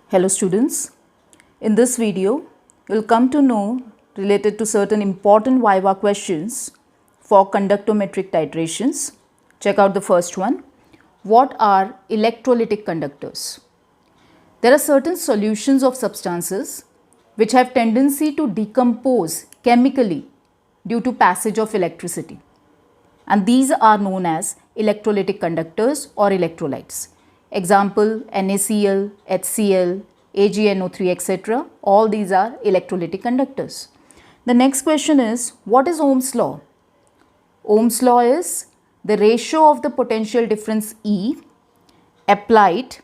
Hello students, in this video you will come to know related to certain important Viva questions for conductometric titrations. Check out the first one. What are electrolytic conductors? There are certain solutions of substances which have tendency to decompose chemically due to passage of electricity, and these are known as electrolytic conductors or electrolytes. Example, NaCl, HCl, AgNO3, etc. All these are electrolytic conductors. The next question is, what is Ohm's law? Ohm's law is the ratio of the potential difference E applied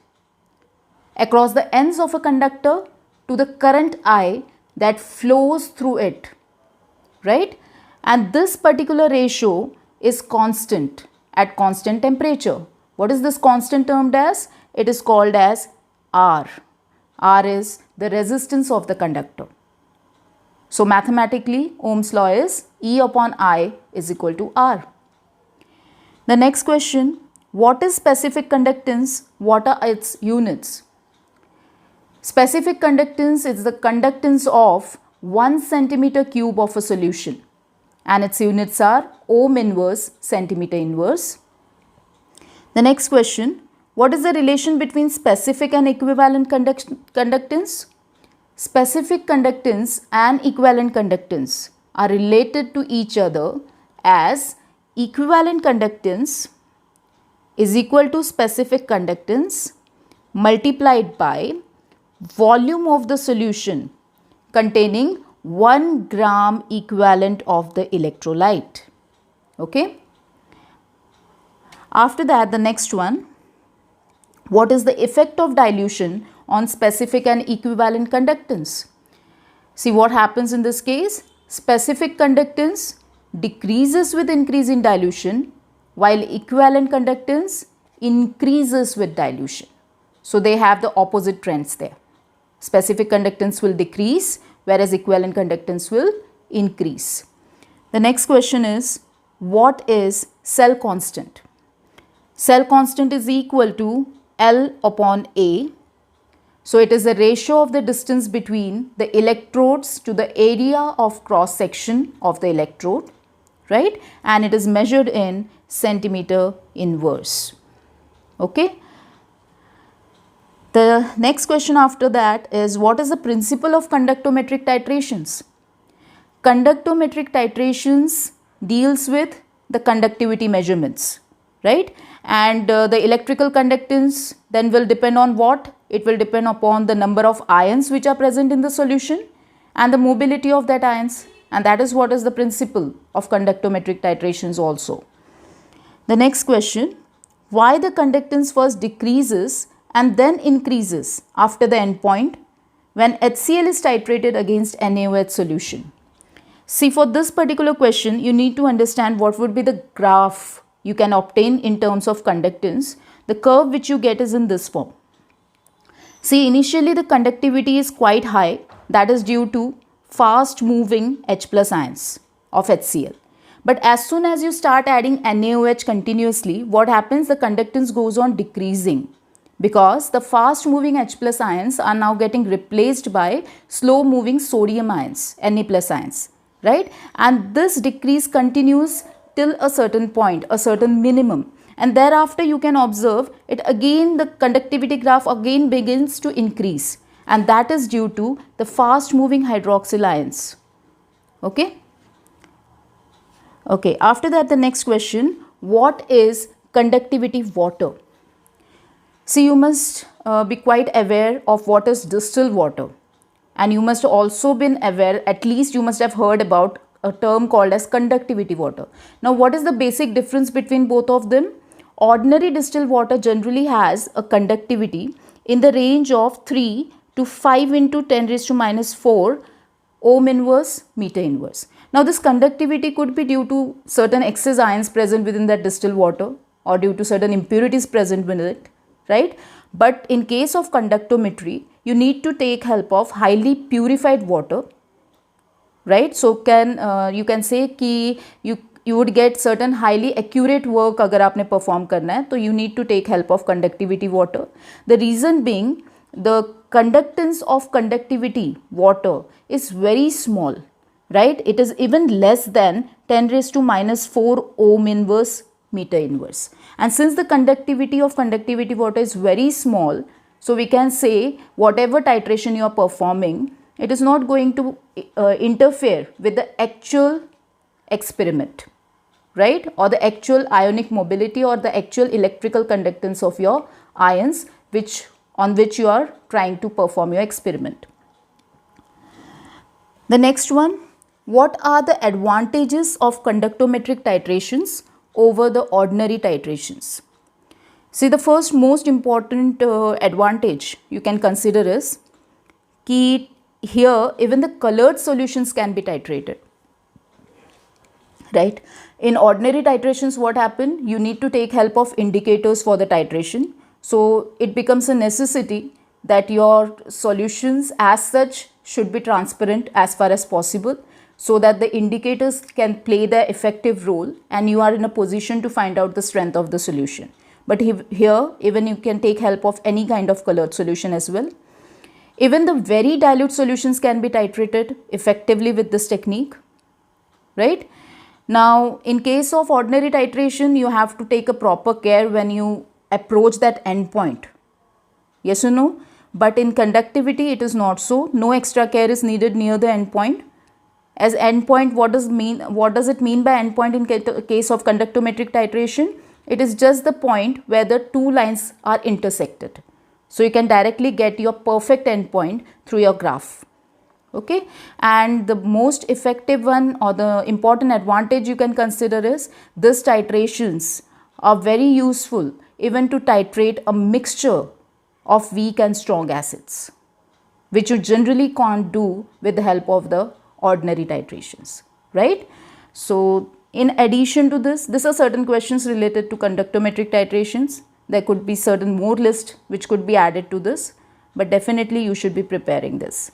across the ends of a conductor to the current I that flows through it, right? And this particular ratio is constant at constant temperature. What is this constant termed as? It is called as R. R is the resistance of the conductor. So mathematically, Ohm's law is E upon I is equal to R. The next question, what is specific conductance? What are its units? Specific conductance is the conductance of 1 centimeter cube of a solution, and its units are ohm inverse centimeter inverse. The next question, what is the relation between specific and equivalent conductance? Specific conductance and equivalent conductance are related to each other as equivalent conductance is equal to specific conductance multiplied by volume of the solution containing 1 gram equivalent of the electrolyte. Okay. After that, the next one, what is the effect of dilution on specific and equivalent conductance? See what happens in this case. Specific conductance decreases with increase in dilution, while equivalent conductance increases with dilution. So they have the opposite trends there. Specific conductance will decrease, whereas equivalent conductance will increase. The next question is, what is cell constant? Cell constant is equal to L upon A. So it is the ratio of the distance between the electrodes to the area of cross section of the electrode, right? And it is measured in centimeter inverse. Okay. The next question after that is, what is the principle of conductometric titrations? Conductometric titrations deals with the conductivity measurements, right? And the electrical conductance then will depend on what? It will depend upon the number of ions which are present in the solution and the mobility of that ions, and that is what is the principle of conductometric titrations also. The next question, why the conductance first decreases and then increases after the endpoint when HCl is titrated against NaOH solution? See, for this particular question, you need to understand what would be the graph you can obtain in terms of conductance. The curve which you get is in this form. See, initially the conductivity is quite high. That is due to fast moving H plus ions of HCl. But as soon as you start adding NaOH continuously, what happens? The conductance goes on decreasing, because the fast moving H plus ions are now getting replaced by slow moving sodium ions, Na plus ions, right? And this decrease continues till a certain point, a certain minimum, and thereafter you can observe it again, the conductivity graph again begins to increase, and that is due to the fast moving hydroxyl ions. Okay. Okay, after that the next question, what is conductivity water? See, you must be quite aware of what is distilled water, and you must also be aware, at least you must have heard about a term called as conductivity water. Now, what is the basic difference between both of them? Ordinary distilled water generally has a conductivity in the range of 3 to 5 into 10 raised to minus 4 ohm inverse meter inverse. Now, this conductivity could be due to certain excess ions present within that distilled water or due to certain impurities present within it, right? But in case of conductometry, you need to take help of highly purified water, right? So you can say कि you would get certain highly accurate work अगर आपने perform करना है, तो you need to take help of conductivity water. The reason being, the conductance of conductivity water is very small, right? It is even less than 10 raised to minus 4 ohm inverse meter inverse. And since the conductivity of conductivity water is very small, so we can say whatever titration you are performing, it is not going to interfere with the actual experiment, right? Or the actual ionic mobility or the actual electrical conductance of your ions on which you are trying to perform your experiment. The next one, what are the advantages of conductometric titrations over the ordinary titrations? See, the first most important advantage you can consider is that here even the colored solutions can be titrated, right? In ordinary titrations, what happen? You need to take help of indicators for the titration. So it becomes a necessity that your solutions as such should be transparent as far as possible, so that the indicators can play their effective role and you are in a position to find out the strength of the solution. But here even you can take help of any kind of colored solution as well. Even the very dilute solutions can be titrated effectively with this technique, right? Now, in case of ordinary titration, you have to take a proper care when you approach that endpoint. Yes or no? But in conductivity, it is not so. No extra care is needed near the endpoint. As endpoint, what does it mean by endpoint in case of conductometric titration? It is just the point where the two lines are intersected. So you can directly get your perfect endpoint through your graph. Okay, and the most effective one or the important advantage you can consider is these titrations are very useful even to titrate a mixture of weak and strong acids, which you generally can't do with the help of the ordinary titrations, right? So in addition to this, these are certain questions related to conductometric titrations. There could be certain more list which could be added to this, but definitely you should be preparing this.